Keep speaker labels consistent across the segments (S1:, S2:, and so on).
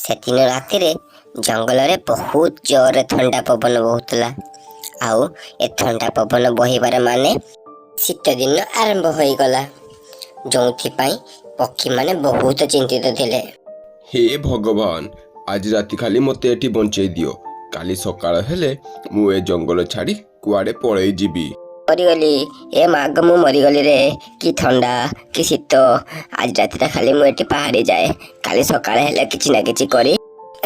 S1: से दिन राति रे जंगल रे बहुत जोर ठंडा पवन बहुतला आउ ए ठंडा पवन बहिबार माने शीत दिन आरंभ हो गला जोथि पक्षी माने बहुत चिंतित थिले।
S2: हे भगवान आज राति खाली मते एठी बंचेई दियो काली सकाळ हेले मु ए जंगल छाड़ी कुआडे पळेई जीवी।
S1: मरीगली ए माग मु मरीगली रे कि ठंडा कि शीत आज राति खाली मु एठी पहाड़ी जाए काली सकाळ हेले किछि ना किछि करी।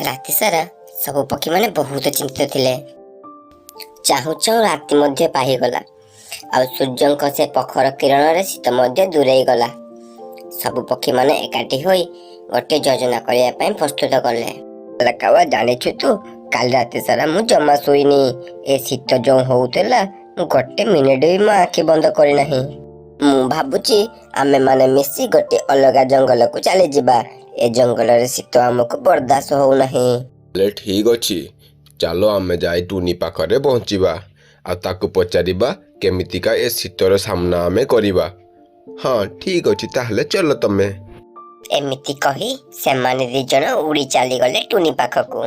S1: राति सारा सब पक्षी माने बहुत चिंतित थिले। चाहू चाहू राति मध्य पाही गला आ सूर्यंक से पखर किरण रे शीत मध्य दूरेई गला। सब पक्षी माने एकाठी होई गोटे योजना करिया पई प्रस्तुत करले। लकावा जानिछु तू काल राति सारा मु जमा सोईनी ए शीत जो होउतला गोटे मिनिट भी मो आखि बंद करी नाही। मु भाबुची आमे माने मिसी गोटे अलगा जंगल को चली जिबा ए जंगल रे शीत हमको बर्दाश्त हो नाही।
S2: ले ठीक अछि चलो आमे जाई टुनी पाखरे पहुंचीबा आ ताकू पचारिबा केमितिका ए शीतर सामना आमे करिबा। हाँ ठीक अछि ताहले चलो तमे।
S1: एमिति कही से माने दी जण उड़ी चली गले टुनी पाखकू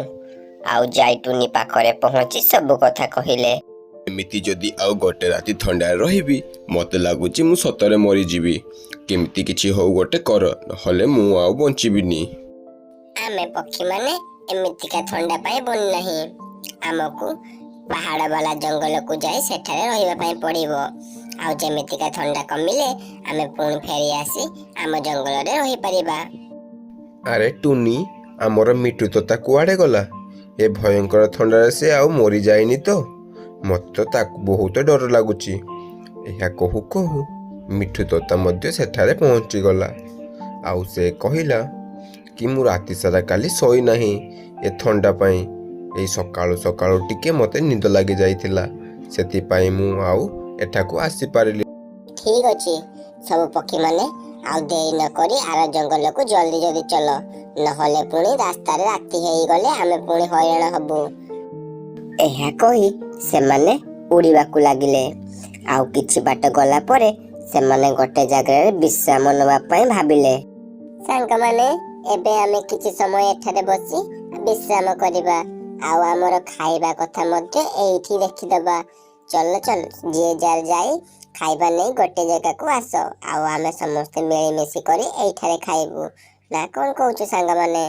S1: आउ जाई टुनी पाखरे पहुंची सब कथा कहिले।
S2: एमिति जदि आउ गोटे राति ठंडा रहिबी मते लागुची मु सतरे मरी जीवी केमिति किछि हो गोटे कर नहले मु आउ बंचिबिनी।
S1: आमे पक्षी माने एमिति का ठंडा पाए बन नाही हमकू पहाड़ वाला जंगल को जाई सेठारे रहिबा पई पड़िबो आउ जेमिति का ठंडा कमिले आमे पुणी फेरी आसी आम जंगल रे रहि परिबा।
S2: अरे टुनी आमर मिठू तोता कुआडे गला ए भयंकर ठंडा से आउ मरी जाइनी तो मत ताकू बहुत डर लागुची। एहा कहू कहू मिठू तोता मध्य सेठारे पहुंची गला आउ से कहिला कि मु राति सारा काली सोई नाही ए ठंडा पई ए सकाळु सकाळु टिके मते निद लागि जाइतिला सेति पई मु आउ एठाकू आसी पारिली।
S1: ठीक अछि सब पक्षी माने आउ देरी न करी आर जंगल को जल्दी जल्दी चलो नहले पुणी रास्ता रे राति हेई गले आमे पुणी हैरान हबु। एहा कही से माने उड़ीबाकू लागिले आउ किछि बाट गला परे से माने गोटे जगह रे विश्राम नबा पई भाबिले। सांग माने एबे आमे किछि समय एठारे बसी विश्राम करिबा आउ हमर खाइबा कथा मध्य एठी देखि दबा। चल चल जे जार जाई खाइबा नहीं गोटे जगह को आस आउ आमे समस्त मिली मिसी करी एठारे खाइबू ना कोन कहूछु सांग माने।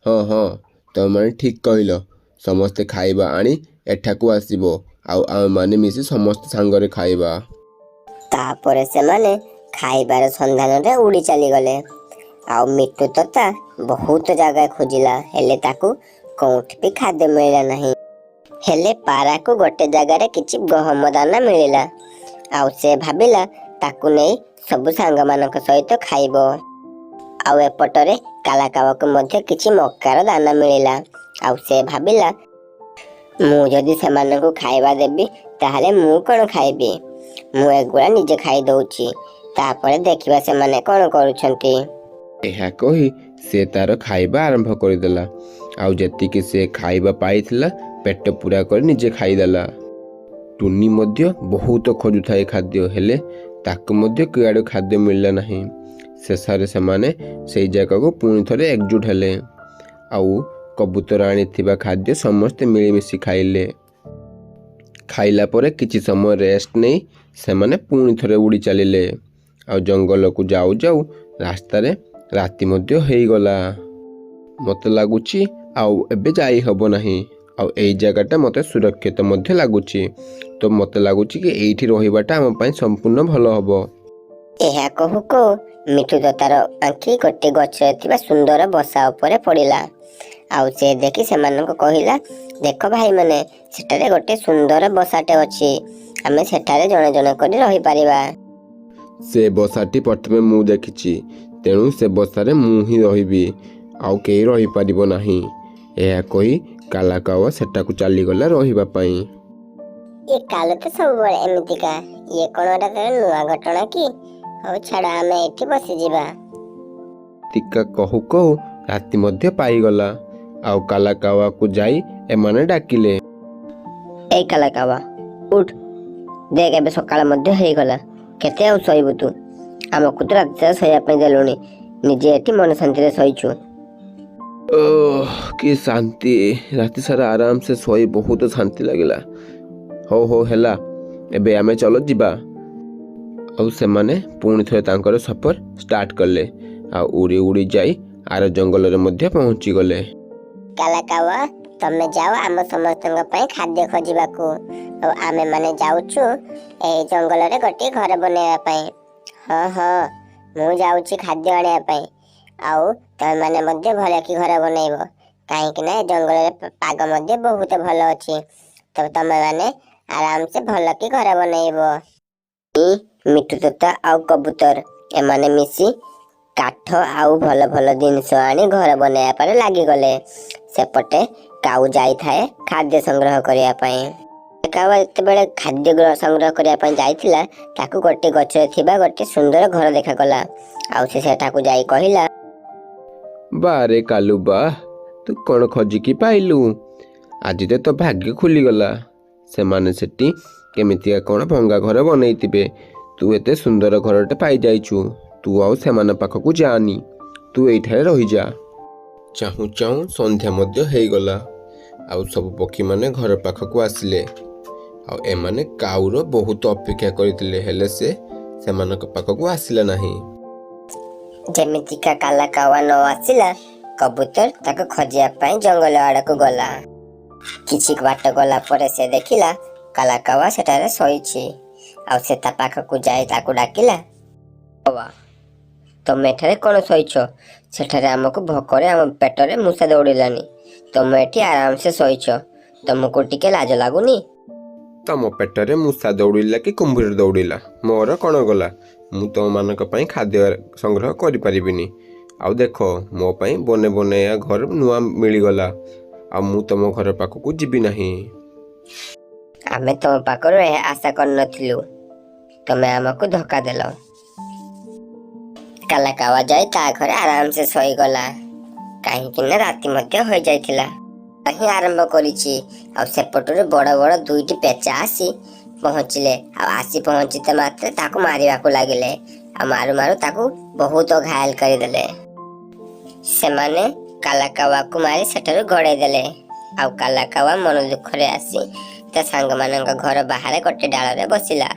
S2: हाँ हाँ तमे ठीक कहिलो समस्त खाइबा आनी एठाकू आसीबो आउ आमे माने मिसी समस्त सांगरे खाइबा।
S1: तापरे से माने खाइबार संधान रे उड़ी चली गले आउ मिट्टू तोता बहुत जगह खोजिला हेले ताकू कोठ भी खाद्य मिलला नहीं हेले पारा को गोटे जगह रे किछि गहम दाना मिलिला आउ से भाबिला ताकू नहीं सब सांग मानक सहित खाइबो आउ एपटरे कालाकावा को मध्य किछि मक्कार दाना मिलिला आउ से भाबिला मु जदि से मानक खाइबा देबी ताहले मु कोन खाइबी मु एगुड़ा निजे खाई दउची तापरे देखिबा से माने कोन करूछंती।
S2: एहा कही से तार खाइबा आरंभ करदेला आउ जेतिके से खाइबा पाइथिला पेट पूरा कर निजे खाइदेला। टुनी मध्य बहुत खोजुथाए खाद्य हेले ताकू मध्य किआडे खाद्य मिलला नहीं। शेषरे सेमाने सेई जगह को पुणी थरे एकजुट हेले आउ कबूतर आनिथिबा खाद्य समस्त मिलीमिशी खाइले। खाइला परे किछि समय रेस्ट नहीं सेमाने पुणी थरे उड़ी चलिले आउ जंगल को जाऊ जाऊ रास्ता रे राति मध्य हेई गला। मते लागुची आउ एबे जाई हबो नाही आउ एई जगहटा मते सुरक्षित मध्य लागुची तो मते लागुची कि एइठी रहिबाटा हम पई संपूर्ण भलो हबो।
S1: एहा कहू को मिठू तोतार आंखी गोटे गछरे थिबा सुंदर बसा उपरे पड़िला आउ से देखि से मानको कहिला देखो भाई माने सेटारे गोटे सुंदर बसाटे अछि हमें सेटारे जणे जणे करी रहि परिबा।
S2: से बसाटी प्रथमे मु देखिची तेणु से बसारे मु ही रहिबी आउ केही रहि परिबो नाही। एहा कही कालाकावा सेटाकू चली गला रहिबा पई।
S1: ये काल तो सब बड़े एमितिका ये कोनोटा तर नुआ घटना की हो छाड़ा हमें एठी बसी जिबा।
S2: टिका कहू कहू राति मध्य पाई गला आउ कालाकावा को जाई एमाने डाकिले।
S1: ए कालाकावा उठ देख एबे सकाळ मध्य हेई गला केते आउ सहिबु तू हमकु तो राति सारा सहिया पई देलुनी निजे एठी मन शांति रे सहिछु।
S2: କି ଶାନ୍ତି। ରାତି ସାରା ଆରାମସେ ଶୋଇ ବହୁତ ଶାନ୍ତି ଲାଗିଲା। ହଉ ହଉ ହେଲା, ଏବେ ଆମେ ଚାଲ ଯିବା। ଆଉ ସେମାନେ ପୁଣି ଥରେ ତାଙ୍କର ସଫର ଷ୍ଟାର୍ଟ କଲେ ଆଉ ଉଡ଼ି ଉଡ଼ି ଯାଇ ଆର ଜଙ୍ଗଲରେ ମଧ୍ୟ ପହଞ୍ଚିଗଲେ।
S1: କାଲାକାୱା, ତମେ ଯାଅ ଆମ ସମସ୍ତଙ୍କ ପାଇଁ ଖାଦ୍ୟ ଖୋଜିବାକୁ, ଆଉ ଆମେ ମାନେ ଯାଉଛୁ ଏଇ ଜଙ୍ଗଲରେ ଗୋଟିଏ ଘର ବନେଇବା ପାଇଁ। ହଁ ହଁ, ମୁଁ ଯାଉଛି ଖାଦ୍ୟ ଆଣିବା ପାଇଁ, ଆଉ ତମେ ମାନେ ମଧ୍ୟ ଭଲ କି ଘର ବନେଇବ, କାହିଁକି ନା ଏ ଜଙ୍ଗଲରେ ପାଗ ମଧ୍ୟ ବହୁତ ଭଲ ଅଛି। ତ ତମେ ମାନେ ଆରାମସେ ଭଲ କି ଘର ବନେଇବ। ମିଟୁ ତୋତା ଆଉ କବୁତର ଏମାନେ ମିଶି କାଠ ଆଉ ଭଲ ଭଲ ଜିନିଷ ଆଣି ଘର ବନେଇବା ପାଇଁ ଲାଗିଗଲେ। ସେପଟେ କାଉ ଯାଇଥାଏ ଖାଦ୍ୟ ସଂଗ୍ରହ କରିବା ପାଇଁ। କାଉ ଯେତେବେଳେ ଖାଦ୍ୟ ସଂଗ୍ରହ କରିବା ପାଇଁ ଯାଇଥିଲା, ତାକୁ ଗୋଟେ ଗଛରେ ଥିବା ଗୋଟେ ସୁନ୍ଦର ଘର ଦେଖାଗଲା। ଆଉ ସେ ସେଠାକୁ ଯାଇ କହିଲା,
S2: ବାରେ କାଲୁ ବା, ତୁ କ'ଣ ଖୋଜିକି ପାଇଲୁ? ଆଜି ତ ତୋ ଭାଗ୍ୟ ଖୋଲିଗଲା। ସେମାନେ ସେଠି କେମିତିକା କ'ଣ ଭଙ୍ଗା ଘର ବନେଇଥିବେ। ତୁ ଏତେ ସୁନ୍ଦର ଘରଟେ ପାଇଯାଇଛୁ। ତୁ ଆଉ ସେମାନଙ୍କ ପାଖକୁ ଯାଆନି, ତୁ ଏଇଠାରେ ରହିଯା। ଚାହୁଁ ଚାହୁଁ ସନ୍ଧ୍ୟା ମଧ୍ୟ ହେଇଗଲା। ଆଉ ସବୁ ପକ୍ଷୀମାନେ ଘର ପାଖକୁ ଆସିଲେ। ଆଉ ଏମାନେ କାଉର ବହୁତ ଅପେକ୍ଷା କରିଥିଲେ, ହେଲେ ସେ ସେମାନଙ୍କ ପାଖକୁ ଆସିଲା ନାହିଁ।
S1: ଯେମିତିକା କାଲାକାୱା ନ ଆସିଲା, କବୁତର ତାକୁ ଖୋଜିବା ପାଇଁ ଜଙ୍ଗଲ ଆଡକୁ ଗଲା। କିଛି ବାଟ ଗଲା ପରେ ସେ ଦେଖିଲା କାଲାକାୱା ସେଠାରେ ଶୋଇଛି। ଆଉ ସେ ତା ପାଖକୁ ଯାଇ ତାକୁ ଡାକିଲା, ତମେ ଏଠାରେ କ'ଣ ଶୋଇଛ? ସେଠାରେ ଆମକୁ ଭୋକରେ ଆମ ପେଟରେ ମୂଷା ଦୌଡ଼ିଲାନି। ତମେ ଏଠି ଆରାମସେ ଶୋଇଛ, ତମକୁ ଟିକେ ଲାଜ ଲାଗୁନି?
S2: ତମ ପେଟରେ ମୂଷା ଦୌଡ଼ିଲା କି କୁମ୍ଭୀର ଦୌଡ଼ିଲା, ମୋର କ'ଣ ଗଲା? ମୁଁ ତମମାନଙ୍କ ପାଇଁ ଖାଦ୍ୟ ସଂଗ୍ରହ କରିପାରିବିନି। ଆଉ ଦେଖ, ମୋ ପାଇଁ ବନେଇବା ଘର ନୂଆ ମିଳିଗଲା। ଆଉ ମୁଁ ତମ ଘର ପାଖକୁ ଯିବି ନାହିଁ।
S1: ଆମେ ତମ ପାଖରୁ ଏହା ଆଶା କରିନଥିଲୁ, ତମେ ଆମକୁ ଧୋକା ଦେଲ। କାଲାକାୱା ଯାଇ ତା ଘରେ ଆରାମସେ ଶୋଇଗଲା, କାହିଁକି ନା ରାତି ମଧ୍ୟ ହୋଇଯାଇଥିଲା। ହିଁ ଆରମ୍ଭ କରିଛି। ଆଉ ସେପଟରୁ ବଡ଼ ବଡ଼ ଦୁଇଟି ପେଚା ଆସି ପହଞ୍ଚିଲେ। ଆଉ ଆସି ପହଞ୍ଚିତେ ମାତ୍ରେ ତାକୁ ମାରିବାକୁ ଲାଗିଲେ। ଆଉ ମାରୁ ମାରୁ ତାକୁ ବହୁତ ଘାୟଲ କରିଦେଲେ। ସେମାନେ କାଲାକାୱାକୁ ମାରି ସେଠାରୁ ଘୋଡ଼େଇ ଦେଲେ। ଆଉ କାଲାକାୱା ମନ ଦୁଃଖରେ ଆସି ତା ସାଙ୍ଗମାନଙ୍କ ଘର ବାହାରେ ଗୋଟେ ଡାଳରେ ବସିଲା।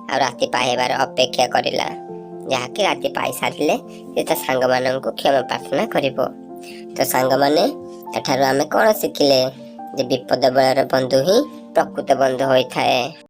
S1: ଆଉ ରାତି ପାହିବାର ଅପେକ୍ଷା କରିଲା, ଯାହାକି ରାତି ପାଇସାରିଲେ ସେ ତା ସାଙ୍ଗମାନଙ୍କୁ କ୍ଷମା ପ୍ରାର୍ଥନା କରିବ। ତ ସାଙ୍ଗମାନେ, ଏଠାରୁ ଆମେ କ'ଣ ଶିଖିଲେ? ଯେ ବିପଦ ବେଳର ବନ୍ଧୁ ହିଁ ପ୍ରକୃତ ବନ୍ଧୁ ହୋଇଥାଏ।